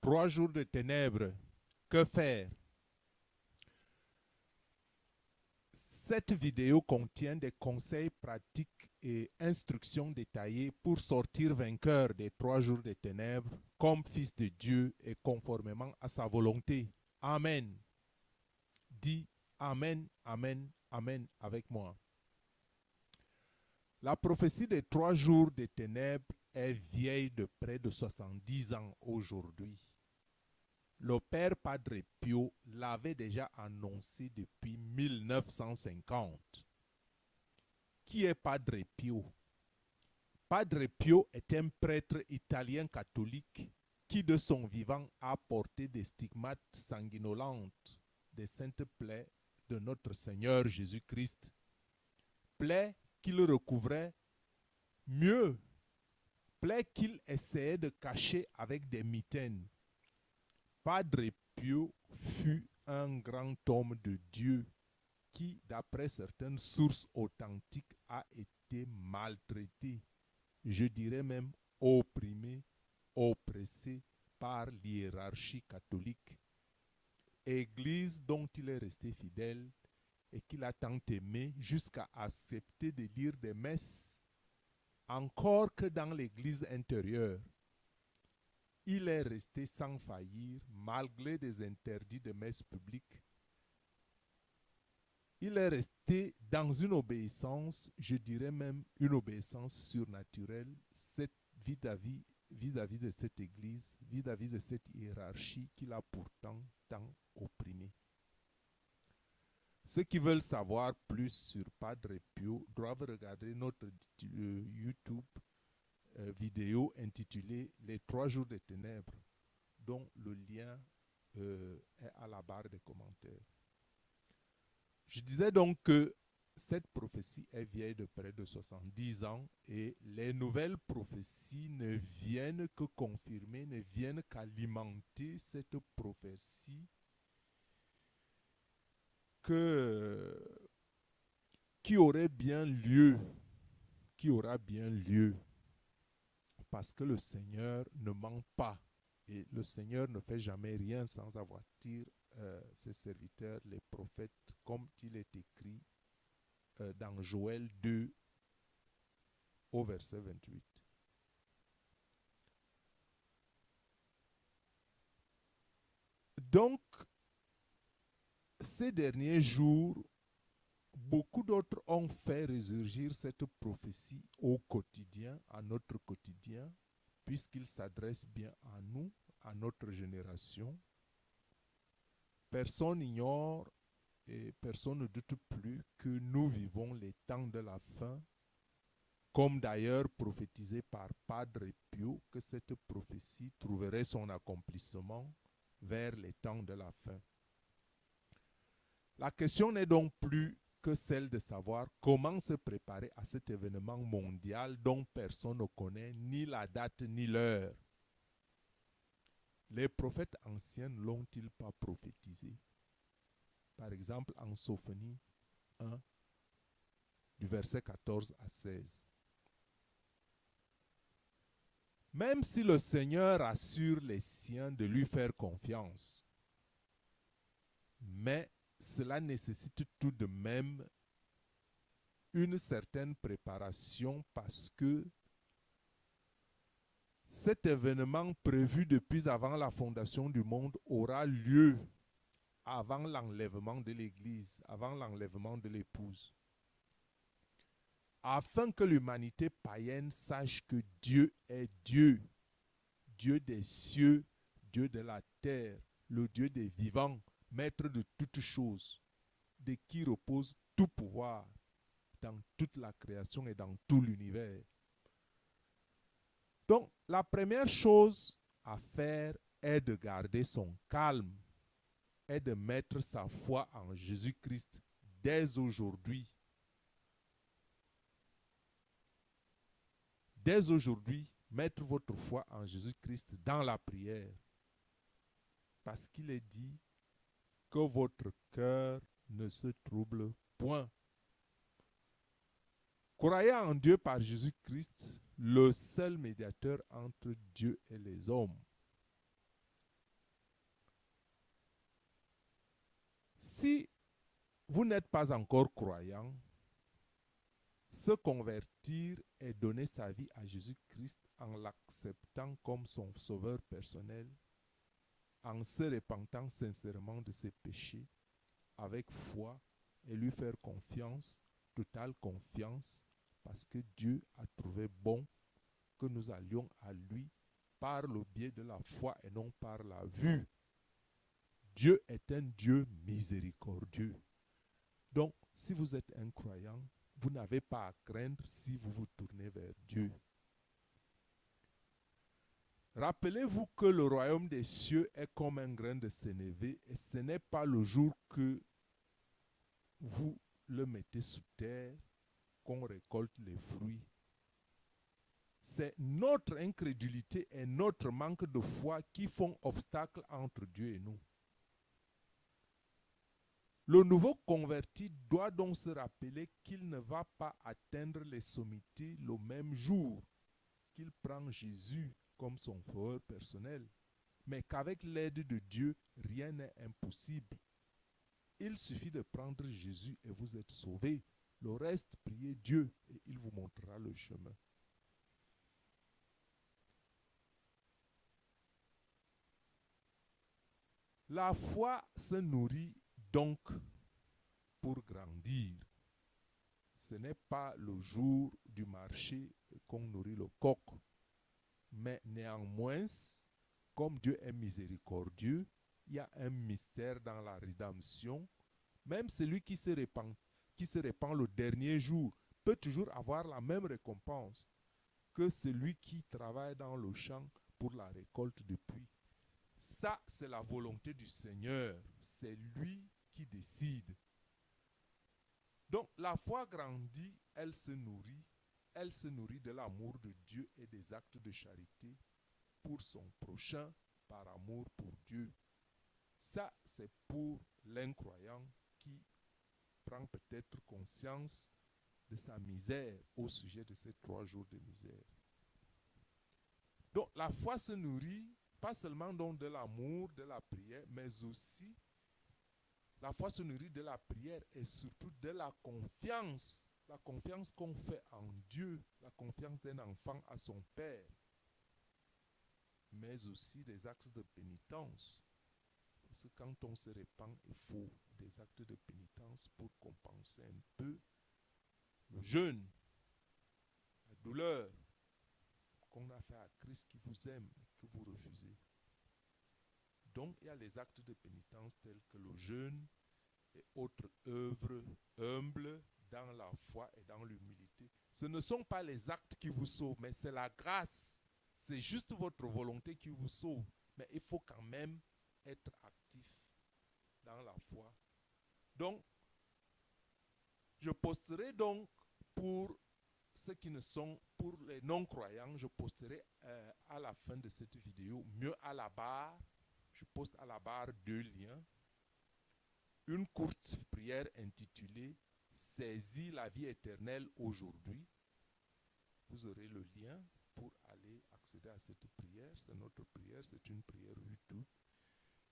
3 jours de ténèbres. Que faire? Cette vidéo contient des conseils pratiques et instructions détaillées pour sortir vainqueur des 3 jours de ténèbres comme fils de Dieu et conformément à sa volonté. Amen. Dis Amen, Amen, Amen avec moi. La prophétie des 3 jours de ténèbres est vieille de près de 70 ans aujourd'hui. Le père Padre Pio l'avait déjà annoncé depuis 1950. Qui est Padre Pio? Padre Pio est un prêtre italien catholique qui de son vivant a porté des stigmates sanguinolentes des saintes plaies de notre Seigneur Jésus-Christ. Plaies qu'il recouvrait mieux, plaies qu'il essayait de cacher avec des mitaines. Padre Pio fut un grand homme de Dieu qui, d'après certaines sources authentiques, a été maltraité, je dirais même opprimé, oppressé par l'hiérarchie catholique, église dont il est resté fidèle et qu'il a tant aimé jusqu'à accepter de lire des messes, encore que dans l'église intérieure. Il est resté sans faillir malgré des interdits de messe publiques. Il est resté dans une obéissance, je dirais même une obéissance surnaturelle, vis-à-vis de cette église, vis-à-vis de cette hiérarchie qu'il a pourtant tant opprimée. Ceux qui veulent savoir plus sur Padre Pio doivent regarder notre YouTube vidéo intitulée Les 3 jours de ténèbres, dont le lien est à la barre des commentaires. Je disais donc que cette prophétie est vieille de près de 70 ans et les nouvelles prophéties ne viennent que confirmer, ne viennent qu'alimenter cette prophétie qui aurait bien lieu, qui aura bien lieu, parce que le Seigneur ne ment pas et le Seigneur ne fait jamais rien sans avertir ses serviteurs, les prophètes, comme il est écrit dans Joël 2 au verset 28. Donc, ces derniers jours, beaucoup d'autres ont fait résurgir cette prophétie au quotidien, à notre quotidien, puisqu'il s'adresse bien à nous, à notre génération. Personne n'ignore et personne ne doute plus que nous vivons les temps de la fin, comme d'ailleurs prophétisé par Padre Pio, que cette prophétie trouverait son accomplissement vers les temps de la fin. La question n'est donc plus que celle de savoir comment se préparer à cet événement mondial dont personne ne connaît ni la date ni l'heure. Les prophètes anciens ne l'ont-ils pas prophétisé? Par exemple, en Sophonie 1, du verset 14 à 16. Même si le Seigneur assure les siens de lui faire confiance, mais cela nécessite tout de même une certaine préparation parce que cet événement prévu depuis avant la fondation du monde aura lieu avant l'enlèvement de l'Église, avant l'enlèvement de l'épouse. Afin que l'humanité païenne sache que Dieu est Dieu, Dieu des cieux, Dieu de la terre, le Dieu des vivants, maître de toutes choses, de qui repose tout pouvoir dans toute la création et dans tout l'univers. Donc, la première chose à faire est de garder son calme, est de mettre sa foi en Jésus-Christ dès aujourd'hui. Dès aujourd'hui, mettre votre foi en Jésus-Christ dans la prière. Parce qu'il est dit que votre cœur ne se trouble point. Croyez en Dieu par Jésus-Christ, le seul médiateur entre Dieu et les hommes. si vous n'êtes pas encore croyant, se convertir et donner sa vie à Jésus-Christ en l'acceptant comme son sauveur personnel, en se repentant sincèrement de ses péchés, avec foi, et lui faire confiance, totale confiance, parce que Dieu a trouvé bon que nous allions à lui par le biais de la foi et non par la vue. Dieu est un Dieu miséricordieux. Donc, si vous êtes un croyant, vous n'avez pas à craindre si vous vous tournez vers Dieu. Rappelez-vous que le royaume des cieux est comme un grain de sénévé et ce n'est pas le jour que vous le mettez sous terre qu'on récolte les fruits. C'est notre incrédulité et notre manque de foi qui font obstacle entre Dieu et nous. Le nouveau converti doit donc se rappeler qu'il ne va pas atteindre les sommités le même jour qu'il prend Jésus comme son sauveur personnel, mais qu'avec l'aide de Dieu, rien n'est impossible. Il suffit de prendre Jésus et vous êtes sauvés. Le reste, priez Dieu et il vous montrera le chemin. La foi se nourrit donc pour grandir. Ce n'est pas le jour du marché qu'on nourrit le coq, mais néanmoins, comme Dieu est miséricordieux, il y a un mystère dans la rédemption. Même celui qui se répand le dernier jour peut toujours avoir la même récompense que celui qui travaille dans le champ pour la récolte de pluie. Ça, c'est la volonté du Seigneur. C'est lui qui décide. Donc, la foi grandit, elle se nourrit de l'amour de Dieu et des actes de charité pour son prochain par amour pour Dieu. Ça, c'est pour l'incroyant qui prend peut-être conscience de sa misère au sujet de ces 3 jours de misère. Donc, la foi se nourrit pas seulement donc de l'amour, de la prière, mais aussi la foi se nourrit de la prière et surtout de la confiance qu'on fait en Dieu, la confiance d'un enfant à son Père, mais aussi des actes de pénitence. Parce que quand on se répand, il faut des actes de pénitence pour compenser un peu le jeûne, la douleur qu'on a fait à Christ qui vous aime et que vous refusez. Donc, il y a les actes de pénitence tels que le jeûne et autres œuvres humbles dans la foi et dans l'humilité. Ce ne sont pas les actes qui vous sauvent, mais c'est la grâce. C'est juste votre volonté qui vous sauve. Mais il faut quand même être actif dans la foi. Donc, je posterai donc pour ceux qui ne sont, pour les non-croyants, je posterai à la fin de cette vidéo, mieux à la barre, je poste à la barre 2 liens. Une courte prière intitulée « Saisis la vie éternelle aujourd'hui ». Vous aurez le lien pour aller accéder à cette prière. C'est notre prière, c'est une prière YouTube.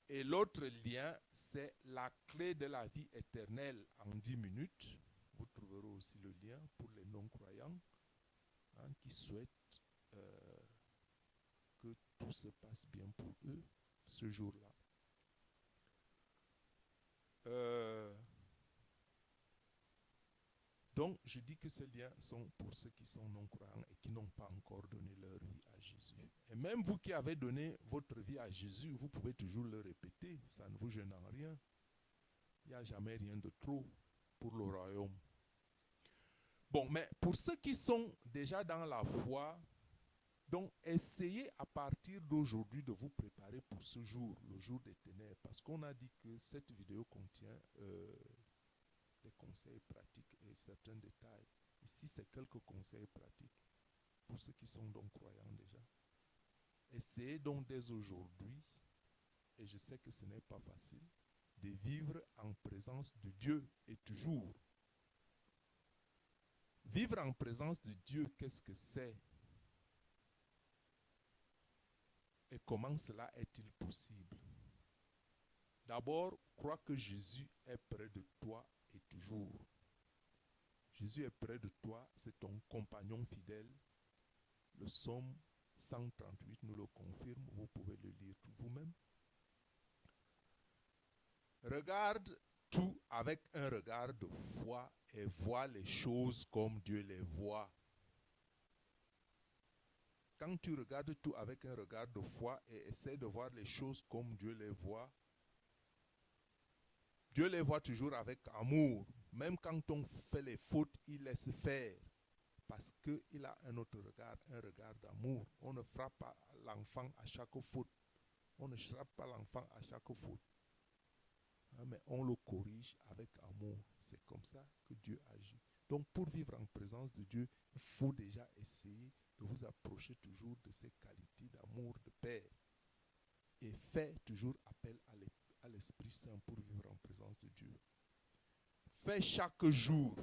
Et l'autre lien, c'est la clé de la vie éternelle en 10 minutes. Vous trouverez aussi le lien pour les non-croyants qui souhaitent que tout se passe bien pour eux ce jour-là. Donc, je dis que ces liens sont pour ceux qui sont non-croyants et qui n'ont pas encore donné leur vie à Jésus. Et même vous qui avez donné votre vie à Jésus, vous pouvez toujours le répéter, ça ne vous gêne en rien. Il n'y a jamais rien de trop pour le royaume. Bon, mais pour ceux qui sont déjà dans la foi, donc essayez à partir d'aujourd'hui de vous préparer pour ce jour, le jour des ténèbres, parce qu'on a dit que cette vidéo contient des conseils pratiques et certains détails. Ici, c'est quelques conseils pratiques pour ceux qui sont donc croyants déjà. Essayez donc dès aujourd'hui, et je sais que ce n'est pas facile, de vivre en présence de Dieu et toujours. Vivre en présence de Dieu, qu'est-ce que c'est? Et comment cela est-il possible? D'abord, crois que Jésus est près de toi et toujours. Jésus est près de toi, c'est ton compagnon fidèle. Le psaume 138 nous le confirme, vous pouvez le lire vous-même. Regarde tout avec un regard de foi et vois les choses comme Dieu les voit. Quand tu regardes tout avec un regard de foi et essaies de voir les choses comme Dieu les voit, Dieu les voit toujours avec amour. Même quand on fait les fautes, il laisse faire. Parce qu'il a un autre regard, un regard d'amour. On ne frappe pas l'enfant à chaque faute. On ne frappe pas l'enfant à chaque faute. Mais on le corrige avec amour. C'est comme ça que Dieu agit. Donc pour vivre en présence de Dieu, il faut déjà essayer de vous approcher toujours de ces qualités d'amour de Père. Et faire toujours appel à l'Esprit Saint pour vivre en présence de Dieu. Fais chaque jour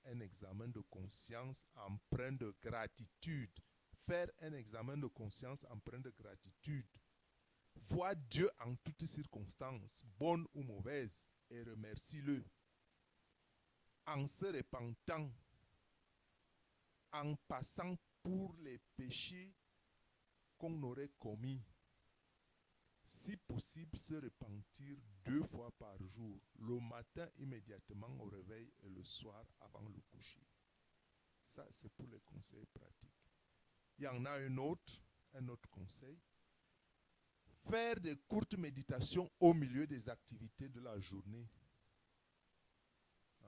un examen de conscience empreint de gratitude. Faire un examen de conscience empreint de gratitude. Vois Dieu en toutes circonstances, bonnes ou mauvaises, et remercie-le. En se repentant, en passant pour les péchés qu'on aurait commis. Si possible, se repentir 2 fois par jour, le matin immédiatement au réveil et le soir avant le coucher. Ça, c'est pour les conseils pratiques. Il y en a un autre conseil. Faire des courtes méditations au milieu des activités de la journée.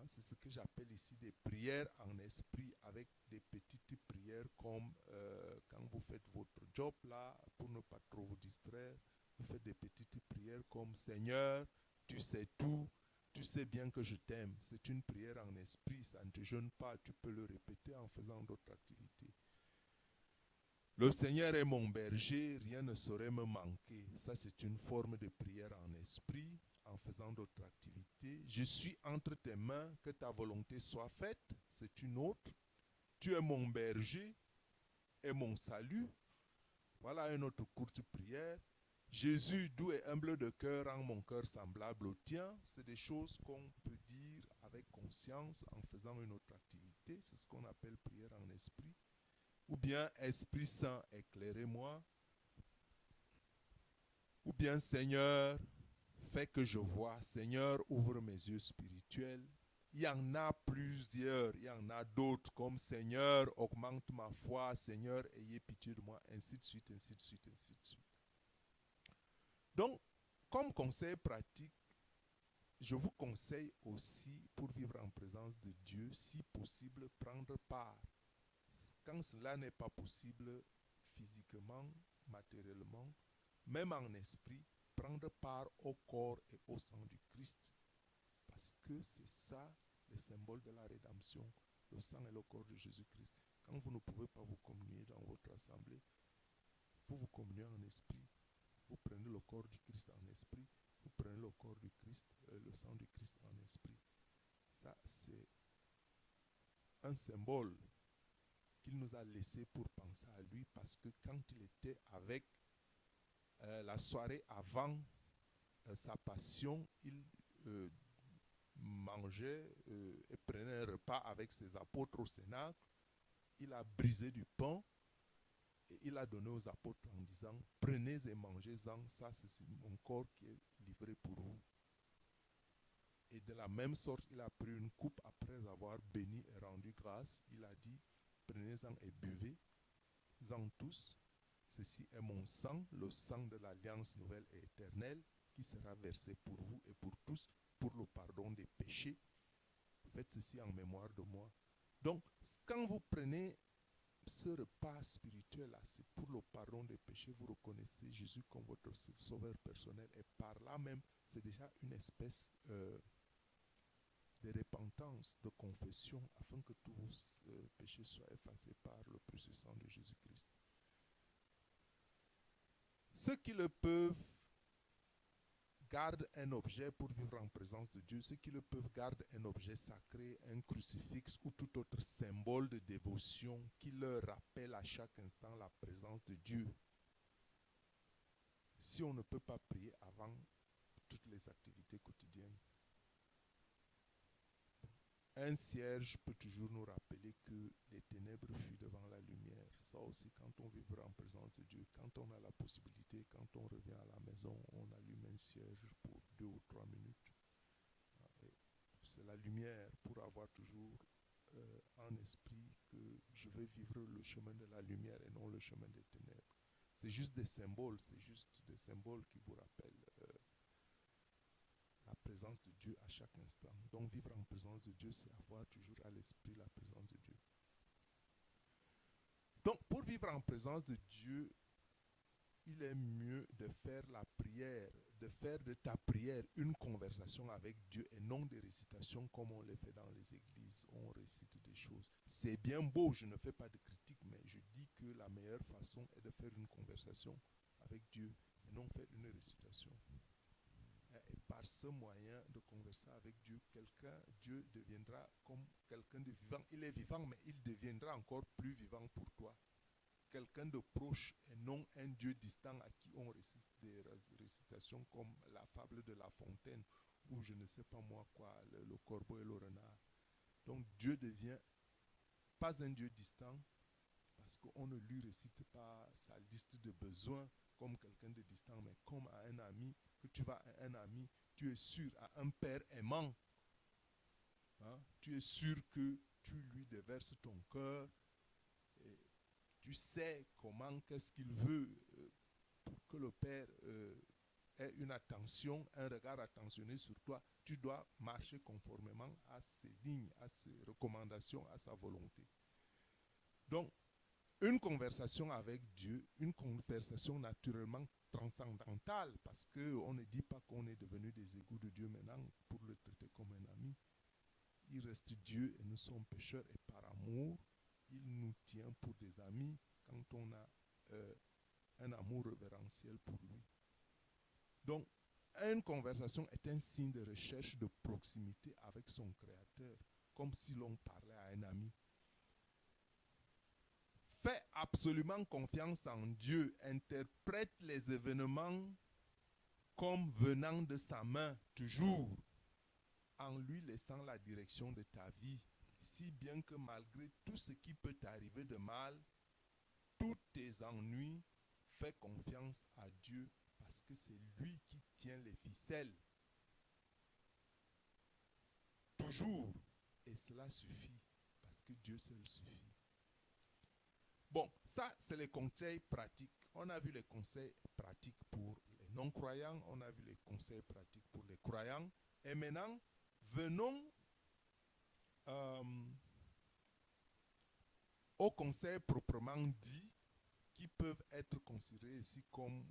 C'est ce que j'appelle ici des prières en esprit, avec des petites prières comme quand vous faites votre job là, pour ne pas trop vous distraire, vous faites des petites prières comme Seigneur, tu sais tout, tu sais bien que je t'aime. C'est une prière en esprit, ça ne te gêne pas, tu peux le répéter en faisant d'autres activités. Le Seigneur est mon berger, rien ne saurait me manquer. Ça, c'est une forme de prière en esprit, en faisant d'autres activités. Je suis entre tes mains, que ta volonté soit faite. C'est une autre. Tu es mon berger et mon salut. Voilà une autre courte prière. Jésus, doux et humble de cœur, rend mon cœur semblable au tien. C'est des choses qu'on peut dire avec conscience en faisant une autre activité. C'est ce qu'on appelle prière en esprit. Ou bien Esprit Saint, éclairez-moi. Ou bien Seigneur, fais que je vois. Seigneur, ouvre mes yeux spirituels. Il y en a plusieurs, il y en a d'autres comme Seigneur, augmente ma foi. Seigneur, ayez pitié de moi, ainsi de suite, ainsi de suite, ainsi de suite. Donc, comme conseil pratique, je vous conseille aussi, pour vivre en présence de Dieu, si possible, prendre part. Quand cela n'est pas possible physiquement, matériellement, même en esprit, prendre part au corps et au sang du Christ. Parce que c'est ça le symbole de la rédemption, le sang et le corps de Jésus-Christ. Quand vous ne pouvez pas vous communier dans votre assemblée, vous vous communiez en esprit. Vous prenez le corps du Christ en esprit, vous prenez le corps du Christ, le sang du Christ en esprit. Ça, c'est un symbole qu'il nous a laissé pour penser à lui, parce que quand il était avec la soirée avant sa passion, il mangeait et prenait un repas avec ses apôtres au Cénacle. Il a brisé du pain et il a donné aux apôtres en disant: prenez et mangez-en, ça c'est mon corps qui est livré pour vous. Et de la même sorte, il a pris une coupe après avoir béni et rendu grâce. Il a dit: prenez-en et buvez-en tous. Ceci est mon sang, le sang de l'alliance nouvelle et éternelle, qui sera versé pour vous et pour tous, pour le pardon des péchés. Faites ceci en mémoire de moi. Donc, quand vous prenez ce repas spirituel-là, c'est pour le pardon des péchés. Vous reconnaissez Jésus comme votre sauveur personnel. Et par là même, c'est déjà une espèce de repentance, de confession, afin que tous vos péchés soient effacés par le précieux sang de Jésus-Christ. Ceux qui le peuvent gardent un objet pour vivre en présence de Dieu. Ceux qui le peuvent gardent un objet sacré, un crucifix ou tout autre symbole de dévotion qui leur rappelle à chaque instant la présence de Dieu. Si on ne peut pas prier avant toutes les activités quotidiennes. Un cierge peut toujours nous rappeler que les ténèbres fuient devant la lumière. Ça aussi, quand on vivra en présence de Dieu, quand on a la possibilité, quand on revient à la maison, on allume un cierge pour 2 ou 3 minutes. C'est la lumière pour avoir toujours en esprit que je vais vivre le chemin de la lumière et non le chemin des ténèbres. C'est juste des symboles qui vous rappellent la présence de Dieu à chaque instant. Donc vivre en présence de Dieu, c'est avoir toujours à l'esprit la présence de Dieu. Donc pour vivre en présence de Dieu, il est mieux de faire la prière, de faire de ta prière une conversation avec Dieu et non des récitations comme on les fait dans les églises. On récite des choses. C'est bien beau, je ne fais pas de critique, mais je dis que la meilleure façon est de faire une conversation avec Dieu et non faire une récitation. Et par ce moyen de converser avec Dieu, Dieu deviendra comme quelqu'un de vivant. Il est vivant, mais il deviendra encore plus vivant pour toi. Quelqu'un de proche et non un Dieu distant à qui on récite des récitations comme la fable de La Fontaine ou je ne sais pas moi quoi, le corbeau et le renard. Donc Dieu devient pas un Dieu distant parce qu'on ne lui récite pas sa liste de besoins comme quelqu'un de distant, mais comme à un ami, que tu vas à un ami, tu es sûr, à un père aimant, hein, tu es sûr que tu lui déverses ton cœur. Tu sais comment, qu'est-ce qu'il veut pour que le Père ait une attention, un regard attentionné sur toi. Tu dois marcher conformément à ses lignes, à ses recommandations, à sa volonté. Donc, une conversation avec Dieu, une conversation naturellement transcendantale, parce qu'on ne dit pas qu'on est devenu des égouts de Dieu maintenant pour le traiter comme un ami. Il reste Dieu et nous sommes pécheurs et par amour, il nous tient pour des amis quand on a un amour révérentiel pour lui. Donc, une conversation est un signe de recherche de proximité avec son Créateur, comme si l'on parlait à un ami. Fais absolument confiance en Dieu, interprète les événements comme venant de sa main, toujours, en lui laissant la direction de ta vie, si bien que malgré tout ce qui peut t'arriver de mal, tous tes ennuis, fais confiance à Dieu parce que c'est lui qui tient les ficelles. Toujours. Et cela suffit parce que Dieu seul suffit. Bon, ça c'est les conseils pratiques. On a vu les conseils pratiques pour les non-croyants, on a vu les conseils pratiques pour les croyants. Et maintenant, venons aux conseils proprement dits qui peuvent être considérés ici comme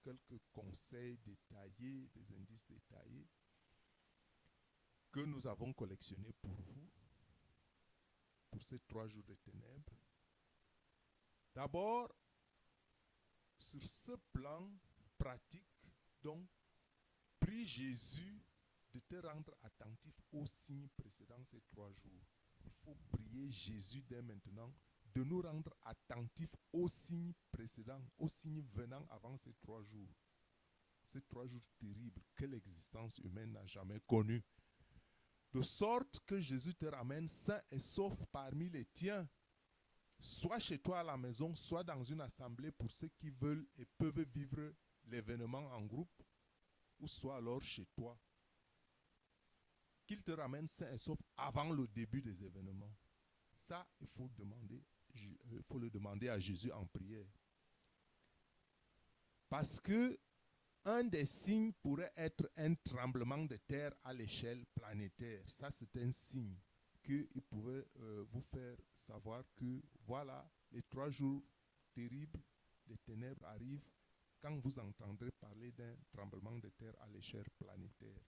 quelques conseils détaillés, des indices détaillés que nous avons collectionnés pour vous, pour ces 3 jours de ténèbres. D'abord, sur ce plan pratique, donc, prie Jésus de te rendre attentif aux signes précédents ces 3 jours. Il faut prier Jésus dès maintenant de nous rendre attentifs aux signes précédents, aux signes venant avant ces 3 jours. Ces 3 jours terribles que l'existence humaine n'a jamais connus. De sorte que Jésus te ramène sain et sauf parmi les tiens. Soit chez toi à la maison, soit dans une assemblée pour ceux qui veulent et peuvent vivre l'événement en groupe, ou soit alors chez toi. Qu'il te ramène sain et sauf avant le début des événements. Ça, il faut le demander à Jésus en prière. Parce que un des signes pourrait être un tremblement de terre à l'échelle planétaire. Ça, c'est un signe qu'il pouvait vous faire savoir que, voilà, les 3 jours terribles des ténèbres arrivent quand vous entendrez parler d'un tremblement de terre à l'échelle planétaire.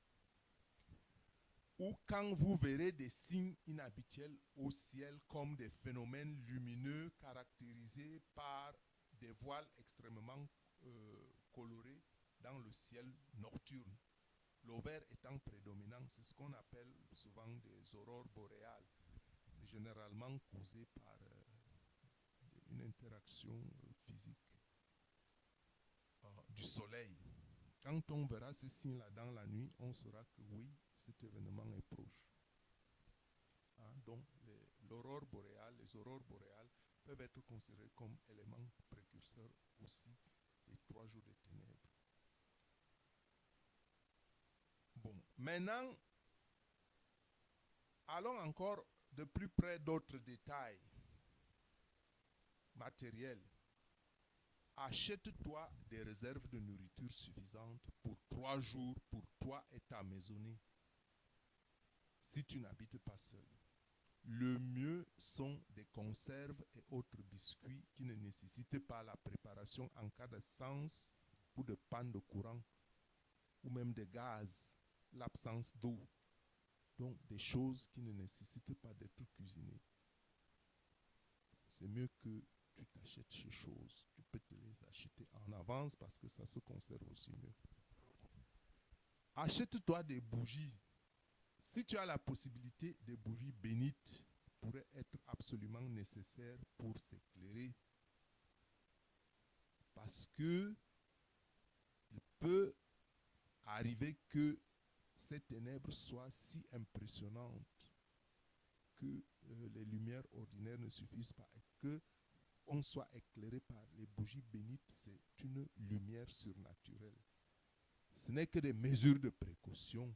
Ou quand vous verrez des signes inhabituels au ciel comme des phénomènes lumineux caractérisés par des voiles extrêmement colorés dans le ciel nocturne. Le vert étant prédominant, c'est ce qu'on appelle souvent des aurores boréales. C'est généralement causé par une interaction physique du soleil Quand on verra ces signes-là dans la nuit, on saura que oui, cet événement est proche. Hein, donc, l'aurore boréale, les aurores boréales peuvent être considérées comme éléments précurseurs aussi des 3 jours de ténèbres. Bon, maintenant, allons encore de plus près d'autres détails matériels. Achète-toi des réserves de nourriture suffisantes pour 3 jours pour toi et ta maisonnée. Si tu n'habites pas seul. Le mieux sont des conserves et autres biscuits qui ne nécessitent pas la préparation en cas d'absence ou de panne de courant ou même de gaz, l'absence d'eau. Donc des choses qui ne nécessitent pas d'être cuisinées. C'est mieux que tu t'achètes ces choses. Tu peux te les acheter en avance parce que ça se conserve aussi mieux. Achète-toi des bougies. Si tu as la possibilité, des bougies bénites pourraient être absolument nécessaires pour s'éclairer. Parce que il peut arriver que ces ténèbres soient si impressionnantes que les lumières ordinaires ne suffisent pas et que on soit éclairé par les bougies bénites. C'est une lumière surnaturelle. Ce n'est que des mesures de précaution.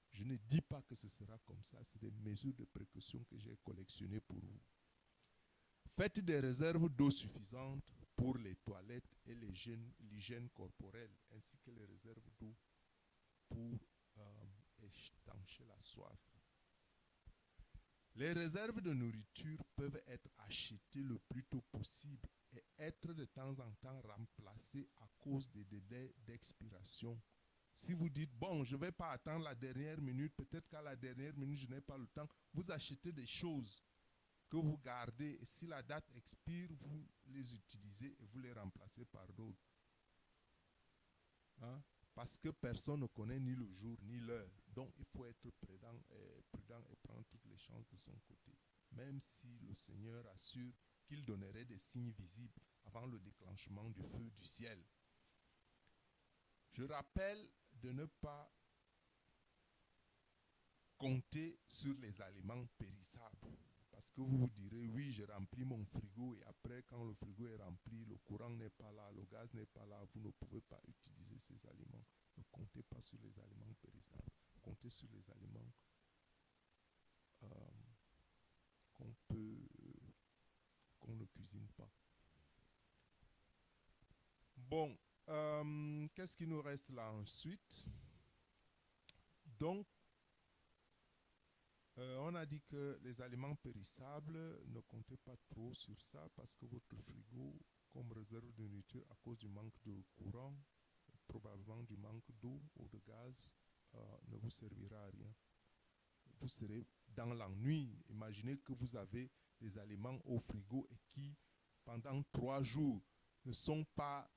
Je ne dis pas que ce sera comme ça. C'est des mesures de précaution que j'ai collectionnées pour vous. Faites des réserves d'eau suffisantes pour les toilettes et l'hygiène corporelle, ainsi que les réserves d'eau pour étancher la soif. Les réserves de nourriture peuvent être achetées le plus tôt possible et être de temps en temps remplacées à cause des délais d'expiration. Si vous dites, bon, je ne vais pas attendre la dernière minute, peut-être qu'à la dernière minute, je n'ai pas le temps, vous achetez des choses que vous gardez et si la date expire, vous les utilisez et vous les remplacez par d'autres. Hein? Parce que personne ne connaît ni le jour ni l'heure. Donc, il faut être prudent et prendre toutes les chances de son côté. Même si le Seigneur assure qu'il donnerait des signes visibles avant le déclenchement du feu du ciel. Je rappelle de ne pas compter sur les aliments périssables. Parce que vous vous direz, oui, j'ai rempli mon frigo et après, quand le frigo est rempli, le courant n'est pas là, le gaz n'est pas là, vous ne pouvez pas utiliser ces aliments. Ne comptez pas sur les aliments périssables. Comptez sur les aliments qu'on ne cuisine pas. Bon, qu'est-ce qui nous reste là ensuite? Donc, on a dit que les aliments périssables, ne comptez pas trop sur ça parce que votre frigo, comme réserve de nourriture, à cause du manque de courant, probablement du manque d'eau ou de gaz, ne vous servira à rien. Vous serez dans l'ennui. Imaginez que vous avez des aliments au frigo et qui, pendant 3 jours, ne sont pas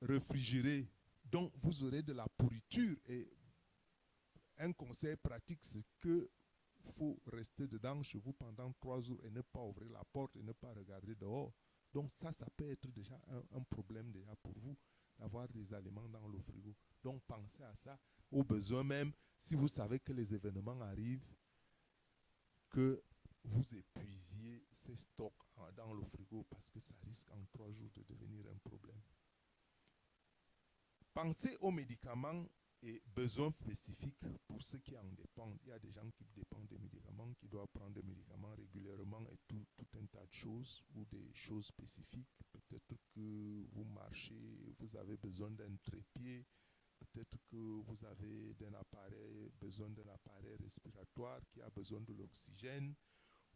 réfrigérés. Donc, vous aurez de la pourriture et un conseil pratique, c'est que faut rester dedans chez vous pendant 3 jours et ne pas ouvrir la porte et ne pas regarder dehors. Donc ça peut être déjà un problème déjà pour vous d'avoir des aliments dans le frigo. Donc pensez à ça. Au besoin même, si vous savez que les événements arrivent, que vous épuisiez ces stocks dans le frigo parce que ça risque en 3 jours de devenir un problème. Pensez aux médicaments et besoins spécifiques pour ceux qui en dépendent. Il y a des gens qui dépendent des médicaments, qui doivent prendre des médicaments régulièrement et tout un tas de choses ou des choses spécifiques. Peut-être que vous marchez, vous avez besoin d'un trépied, peut-être que vous avez besoin d'un appareil respiratoire qui a besoin de l'oxygène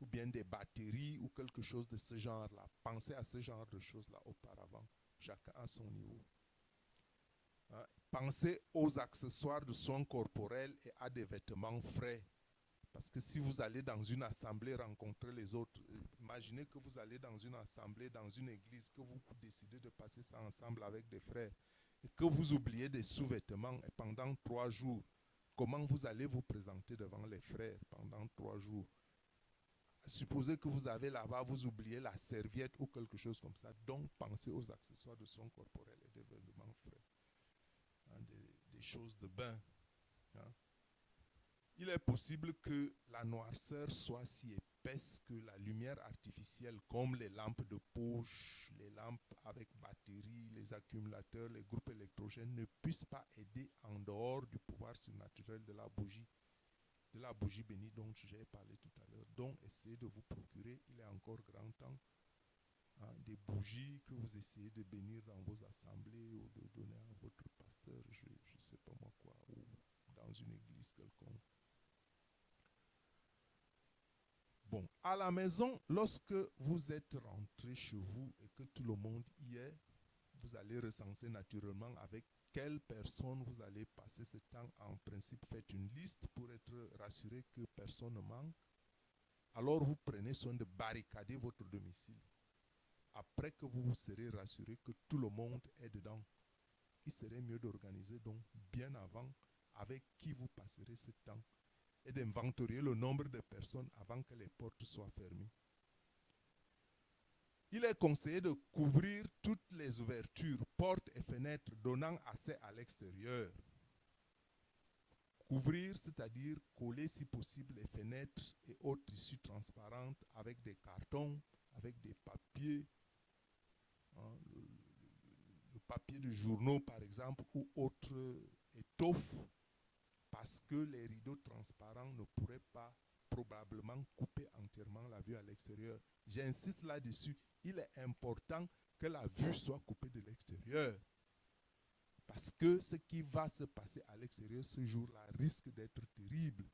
ou bien des batteries ou quelque chose de ce genre-là. Pensez à ce genre de choses-là auparavant, chacun à son niveau. Pensez aux accessoires de soins corporels et à des vêtements frais. Parce que si vous allez dans une assemblée rencontrer les autres, imaginez que vous allez dans une assemblée, dans une église, que vous décidez de passer ça ensemble avec des frères et que vous oubliez des sous-vêtements et pendant 3 jours, comment vous allez vous présenter devant les frères pendant 3 jours? Supposez que vous avez là-bas, vous oubliez la serviette ou quelque chose comme ça. Donc, pensez aux accessoires de soins corporels et des vêtements frais. Hein, des choses de bain. Hein. Il est possible que la noirceur soit si épaisse que la lumière artificielle, comme les lampes de poche, les lampes avec batterie, les accumulateurs, les groupes électrogènes, ne puissent pas aider en dehors du pouvoir surnaturel de la bougie bénie dont j'ai parlé tout à l'heure. Donc, essayez de vous procurer, il est encore grand temps, hein, des bougies que vous essayez de bénir dans vos assemblées ou de donner à votre pasteur, je ne sais pas moi quoi, ou dans une église quelconque. Bon, à la maison, lorsque vous êtes rentré chez vous et que tout le monde y est, vous allez recenser naturellement avec quelle personne vous allez passer ce temps. En principe, faites une liste pour être rassuré que personne ne manque. Alors, vous prenez soin de barricader votre domicile. Après que vous vous serez rassuré que tout le monde est dedans, il serait mieux d'organiser donc bien avant avec qui vous passerez ce temps et d'inventorier le nombre de personnes avant que les portes soient fermées. Il est conseillé de couvrir toutes les ouvertures, portes et fenêtres donnant accès à l'extérieur. Couvrir, c'est-à-dire coller si possible les fenêtres et autres tissus transparentes avec des cartons, avec des papiers, hein, le papier de journaux par exemple, ou autre étoffe, parce que les rideaux transparents ne pourraient pas probablement couper entièrement la vue à l'extérieur. J'insiste là-dessus, il est important que la vue soit coupée de l'extérieur. Parce que ce qui va se passer à l'extérieur ce jour-là risque d'être terrible.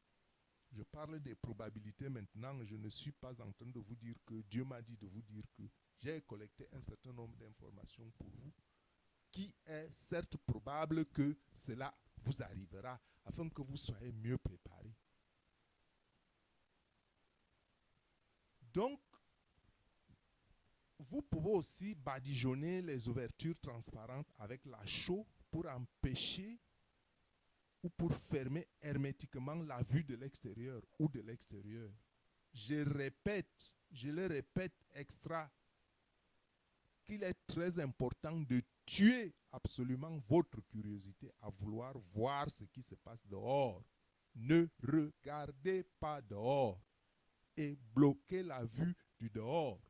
Je parle des probabilités maintenant, je ne suis pas en train de vous dire que Dieu m'a dit de vous dire que j'ai collecté un certain nombre d'informations pour vous, qui est certes probable que cela vous arrivera, afin que vous soyez mieux préparés. Donc, vous pouvez aussi badigeonner les ouvertures transparentes avec la chaux pour empêcher ou pour fermer hermétiquement la vue de l'extérieur ou de l'extérieur. Je le répète extra, qu'il est très important de tuer absolument votre curiosité à vouloir voir ce qui se passe dehors. Ne regardez pas dehors et bloquez la vue du dehors.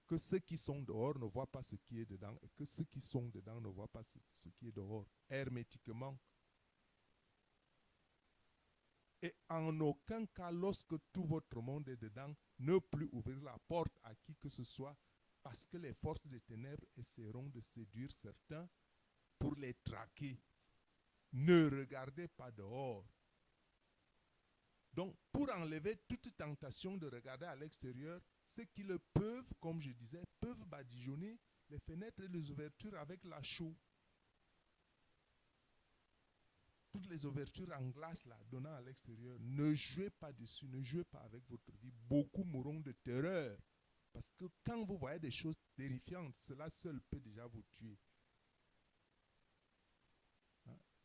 Que ceux qui sont dehors ne voient pas ce qui est dedans et que ceux qui sont dedans ne voient pas ce qui est dehors. Hermétiquement. Et en aucun cas, lorsque tout votre monde est dedans, ne plus ouvrir la porte à qui que ce soit, parce que les forces des ténèbres essaieront de séduire certains pour les traquer. Ne regardez pas dehors. Donc, pour enlever toute tentation de regarder à l'extérieur, ceux qui le peuvent, comme je disais, peuvent badigeonner les fenêtres et les ouvertures avec la chaux. Toutes les ouvertures en glace là, donnant à l'extérieur, ne jouez pas dessus, ne jouez pas avec votre vie. Beaucoup mourront de terreur. Parce que quand vous voyez des choses terrifiantes, cela seul peut déjà vous tuer.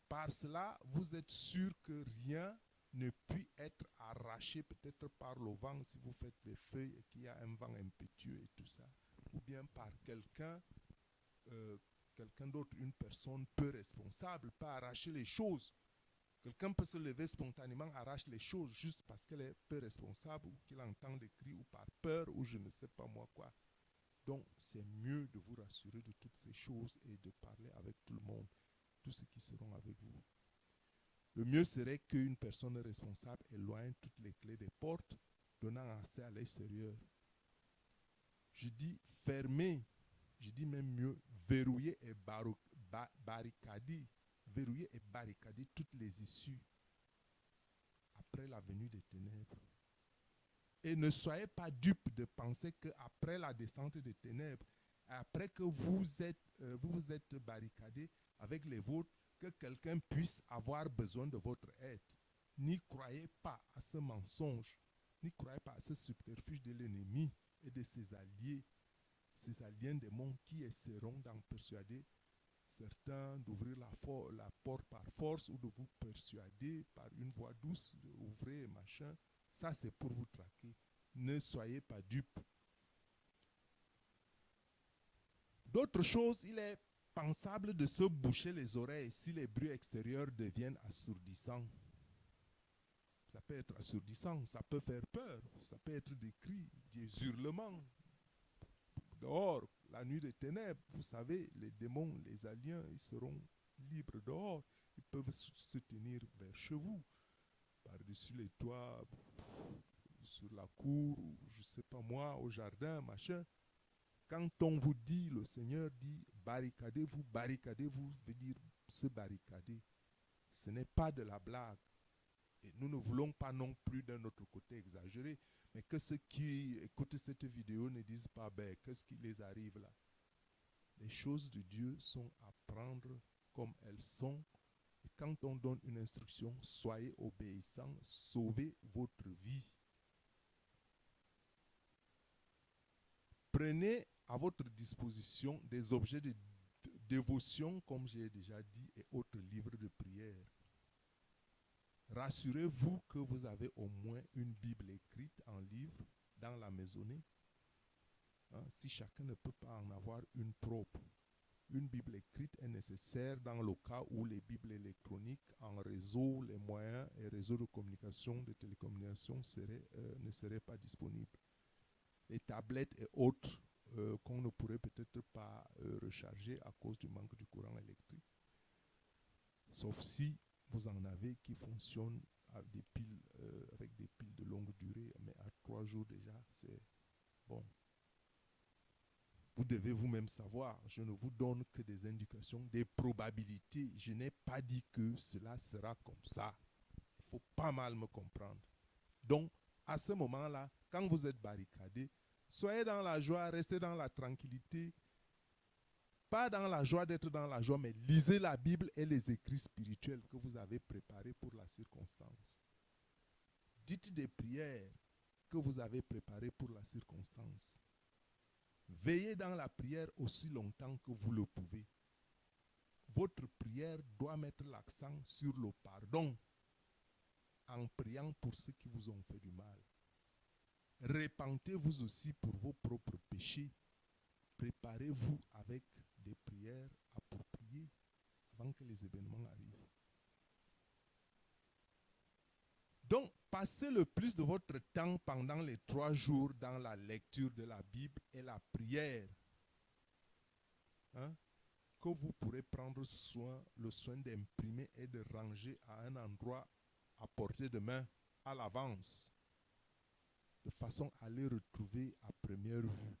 Par cela, vous êtes sûr que rien ne peut être arraché peut-être par le vent si vous faites des feuilles et qu'il y a un vent impétueux et tout ça. Ou bien par quelqu'un d'autre, une personne peu responsable, peut arracher les choses. Quelqu'un peut se lever spontanément, arrache les choses juste parce qu'elle est peu responsable ou qu'il entend des cris ou par peur ou je ne sais pas moi quoi. Donc c'est mieux de vous rassurer de toutes ces choses et de parler avec tout le monde, tous ceux qui seront avec vous. Le mieux serait qu'une personne responsable éloigne toutes les clés des portes donnant accès à l'extérieur. Je dis fermer, je dis même mieux verrouiller et barricader. Verrouiller et barricader toutes les issues après la venue des ténèbres. Et ne soyez pas dupes de penser qu'après la descente des ténèbres, après que vous vous êtes barricadé avec les vôtres, que quelqu'un puisse avoir besoin de votre aide. N'y croyez pas à ce mensonge, n'y croyez pas à ce subterfuge de l'ennemi et de ses alliés, ces aliens démons qui essaieront d'en persuader certains d'ouvrir la porte par force ou de vous persuader par une voix douce d'ouvrir machin. Ça, c'est pour vous traquer. Ne soyez pas dupes. D'autre chose, il est pensable de se boucher les oreilles si les bruits extérieurs deviennent assourdissants. Ça peut être assourdissant, ça peut faire peur, ça peut être des cris, des hurlements. Dehors, la nuit des ténèbres, vous savez, les démons, les aliens, ils seront libres dehors. Ils peuvent se tenir vers chez vous, par-dessus les toits, sur la cour, ou je ne sais pas moi, au jardin, machin. Quand on vous dit, le Seigneur dit, barricadez-vous, veut dire se barricader. Ce n'est pas de la blague. Et nous ne voulons pas non plus d'un autre côté exagérer, mais que ceux qui écoutent cette vidéo ne disent pas, ben, qu'est-ce qui les arrive là? Les choses de Dieu sont à prendre comme elles sont. Et quand on donne une instruction, soyez obéissants, sauvez votre vie. Prenez à votre disposition des objets de dévotion, comme j'ai déjà dit, et autres livres de prière. Rassurez-vous que vous avez au moins une Bible écrite en livre dans la maisonnée. Si chacun ne peut pas en avoir une propre, une Bible écrite est nécessaire dans le cas où les Bibles électroniques en réseau, les moyens et réseaux de communication, de télécommunication ne seraient pas disponibles. Les tablettes et autres qu'on ne pourrait peut-être pas recharger à cause du manque du courant électrique. Sauf si vous en avez qui fonctionnent avec des piles de longue durée, mais à 3 jours déjà, c'est bon. Vous devez vous-même savoir, je ne vous donne que des indications, des probabilités. Je n'ai pas dit que cela sera comme ça. Il faut pas mal me comprendre. Donc, à ce moment-là, quand vous êtes barricadé, soyez dans la joie, restez dans la tranquillité. Pas dans la joie d'être dans la joie, mais lisez la Bible et les écrits spirituels que vous avez préparés pour la circonstance. Dites des prières que vous avez préparées pour la circonstance. Veillez dans la prière aussi longtemps que vous le pouvez. Votre prière doit mettre l'accent sur le pardon en priant pour ceux qui vous ont fait du mal. Repentez-vous aussi pour vos propres péchés. Préparez-vous avec des prières appropriées avant que les événements arrivent. Donc, passez le plus de votre temps pendant les 3 jours dans la lecture de la Bible et la prière. Que vous pourrez prendre le soin d'imprimer et de ranger à un endroit à portée de main à l'avance, de façon à les retrouver à première vue.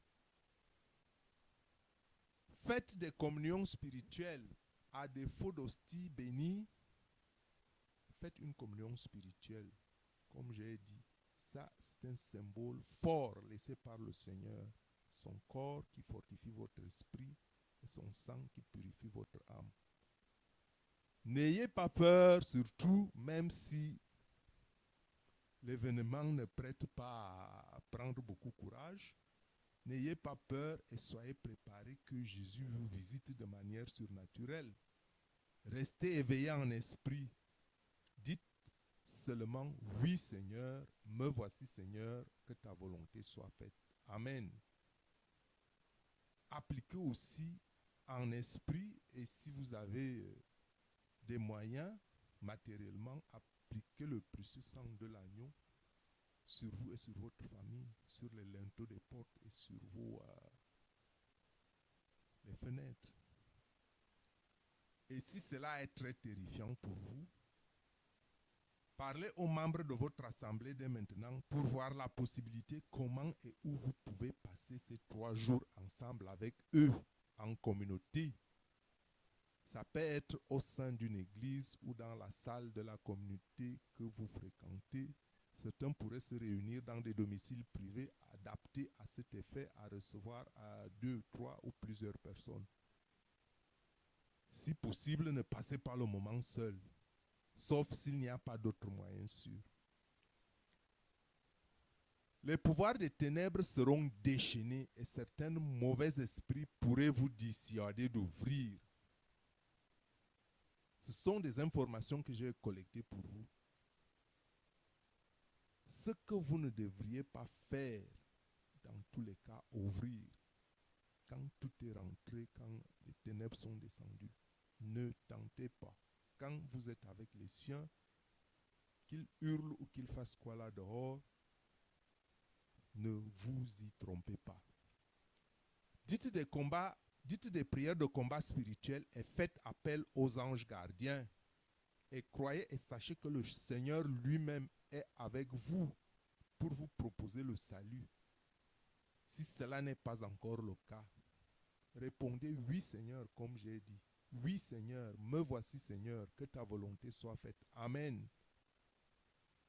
Faites des communions spirituelles. À défaut d'hostie bénie, faites une communion spirituelle. Comme j'ai dit, ça c'est un symbole fort laissé par le Seigneur. Son corps qui fortifie votre esprit et son sang qui purifie votre âme. N'ayez pas peur, surtout, même si l'événement ne prête pas à prendre beaucoup courage. N'ayez pas peur et soyez préparés que Jésus vous visite de manière surnaturelle. Restez éveillés en esprit. Dites seulement, oui Seigneur, me voici Seigneur, que ta volonté soit faite. Amen. Appliquez aussi en esprit, et si vous avez des moyens matériellement, appliquez le précieux sang de l'agneau sur vous et sur votre famille, sur les linteaux des portes et sur les fenêtres. Et si cela est très terrifiant pour vous, parlez aux membres de votre assemblée dès maintenant pour voir la possibilité comment et où vous pouvez passer ces 3 jours ensemble avec eux en communauté. Ça peut être au sein d'une église ou dans la salle de la communauté que vous fréquentez. Certains pourraient se réunir dans des domiciles privés adaptés à cet effet, à recevoir à 2, 3 ou plusieurs personnes. Si possible, ne passez pas le moment seul, sauf s'il n'y a pas d'autre moyen sûr. Les pouvoirs des ténèbres seront déchaînés et certains mauvais esprits pourraient vous dissuader d'ouvrir. Ce sont des informations que j'ai collectées pour vous. Ce que vous ne devriez pas faire, dans tous les cas, ouvrir. Quand tout est rentré, quand les ténèbres sont descendues, ne tentez pas. Quand vous êtes avec les siens, qu'ils hurlent ou qu'ils fassent quoi là dehors, ne vous y trompez pas. Dites des prières de combat spirituel et faites appel aux anges gardiens. Et croyez et sachez que le Seigneur lui-même est avec vous pour vous proposer le salut. Si cela n'est pas encore le cas, répondez oui Seigneur, comme j'ai dit. Oui Seigneur, me voici Seigneur, que ta volonté soit faite. Amen.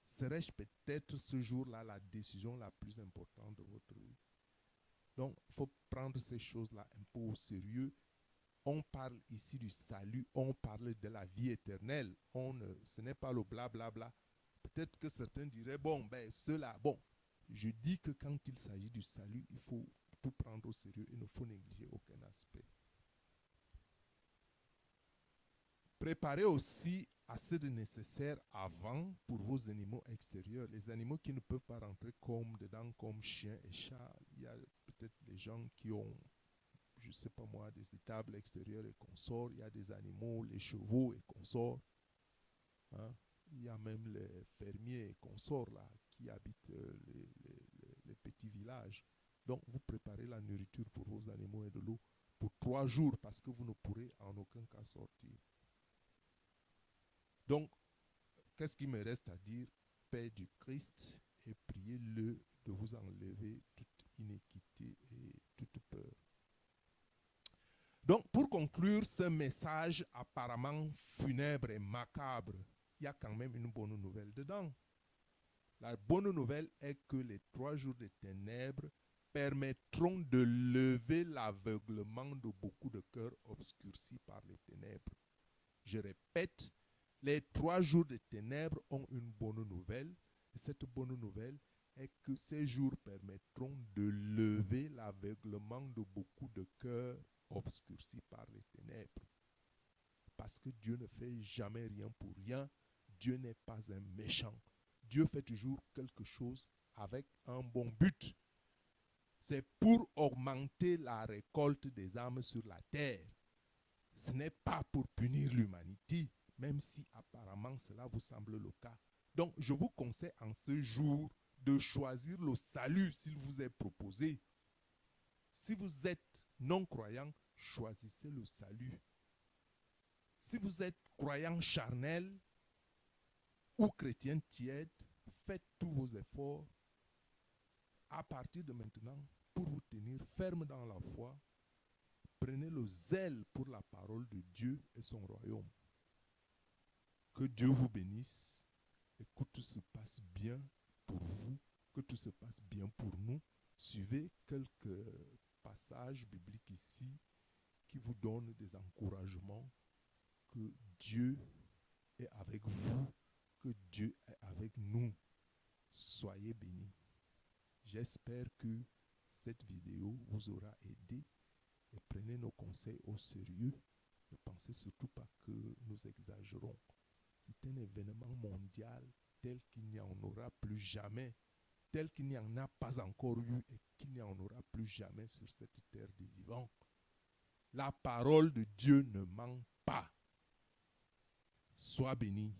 Serais-je peut-être ce jour-là la décision la plus importante de votre vie? Donc, il faut prendre ces choses-là un peu au sérieux. On parle ici du salut, on parle de la vie éternelle. Ce n'est pas le blablabla. Peut-être que certains diraient, bon, cela, bon. Je dis que quand il s'agit du salut, il faut tout prendre au sérieux. Il ne faut négliger aucun aspect. Préparez aussi assez de nécessaire avant pour vos animaux extérieurs. Les animaux qui ne peuvent pas rentrer dedans comme chiens et chats. Il y a peut-être des gens qui ont, je ne sais pas moi, des étables extérieures et consorts. Il y a des animaux, les chevaux et consorts. Hein? Il y a même les fermiers et consorts là, qui habitent les petits villages. Donc, vous préparez la nourriture pour vos animaux et de l'eau pour 3 jours parce que vous ne pourrez en aucun cas sortir. Donc, qu'est-ce qui me reste à dire? Paix du Christ et priez-le de vous enlever toute iniquité et toute peur. Donc, pour conclure ce message apparemment funèbre et macabre, il y a quand même une bonne nouvelle dedans. La bonne nouvelle est que les 3 jours de ténèbres permettront de lever l'aveuglement de beaucoup de cœurs obscurcis par les ténèbres. Je répète, les 3 jours de ténèbres ont une bonne nouvelle. Et cette bonne nouvelle est que ces jours permettront de lever l'aveuglement de beaucoup de cœurs obscurcis par les ténèbres. Parce que Dieu ne fait jamais rien pour rien. Dieu n'est pas un méchant. Dieu fait toujours quelque chose avec un bon but. C'est pour augmenter la récolte des âmes sur la terre. Ce n'est pas pour punir l'humanité, même si apparemment cela vous semble le cas. Donc, je vous conseille en ce jour de choisir le salut s'il vous est proposé. Si vous êtes non-croyant, choisissez le salut. Si vous êtes croyant charnel ou chrétien tiède, faites tous vos efforts à partir de maintenant pour vous tenir ferme dans la foi. Prenez le zèle pour la parole de Dieu et son royaume. Que Dieu vous bénisse et que tout se passe bien pour vous, que tout se passe bien pour nous. Suivez quelques passages bibliques ici qui vous donnent des encouragements. Que Dieu est avec vous, que Dieu est avec nous. Soyez bénis. J'espère que cette vidéo vous aura aidé et prenez nos conseils au sérieux. Ne pensez surtout pas que nous exagérons. C'est un événement mondial tel qu'il n'y en aura plus jamais, tel qu'il n'y en a pas encore eu et qu'il n'y en aura plus jamais sur cette terre des vivants. La parole de Dieu ne ment pas. Sois béni.